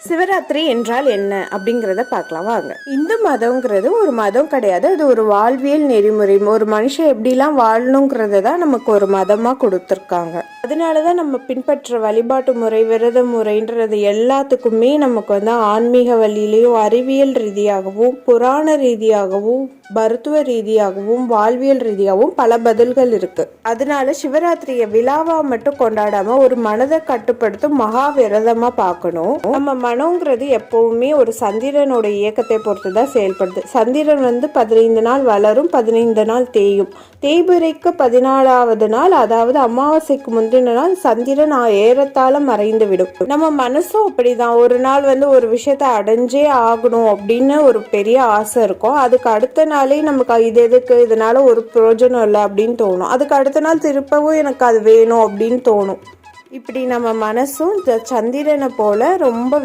சிவராத்திரி என்றால் என்ன அப்படிங்கிறத பார்க்கலாம் வாங்க. இந்து மதம்ங்கிறது ஒரு மதம் கிடையாது, அது ஒரு வாழ்வியல் நெறிமுறை. ஒரு மனுஷன் எப்படிலாம் வாழணுங்கிறத தான் நமக்கு ஒரு மதமா கொடுத்துருக்காங்க. அதனாலதான் நம்ம பின்பற்ற வழிபாட்டு முறை, விரத முறைன்றது எல்லாத்துக்குமே நமக்கு ஆன்மீக வழியிலையும், அறிவியல் ரீதியாகவும், புராண ரீதியாகவும், மருத்துவ ரீதியாகவும், வாழ்வியல் ரீதியாகவும் பல பதில்கள் இருக்கு. அதனால சிவராத்திரிய விழாவா மட்டும் கொண்டாடாம ஒரு மனதை கட்டுப்படுத்தும் மகா விரதமா பார்க்கணும். நம்ம மனோங்கிறது எப்பவுமே ஒரு சந்திரனோட இயக்கத்தை பொறுத்துதான் செயல்படுது. சந்திரன் 15 நாள் வளரும், 15 நாள் தேயும். தேய்பிறைக்கு 14வது நாள், அதாவது அமாவாசைக்கு முந்தின நாள் சந்திரன் ஏறத்தாழ மறைந்து விடும். நம்ம மனசும் அப்படிதான். ஒரு நாள் ஒரு விஷயத்த அடைஞ்சே ஆகணும் அப்படின்னு ஒரு பெரிய ஆசை இருக்கும். அதுக்கு அடுத்த நாளே நமக்கு இது எதுக்கு, இதனால ஒரு பிரயோஜனம் இல்லை அப்படின்னு தோணும். அதுக்கு அடுத்த நாள் திருப்பவும் எனக்கு அது வேணும் அப்படின்னு தோணும். இப்படி நம்ம மனசும் சந்திரனை போல ரொம்பவே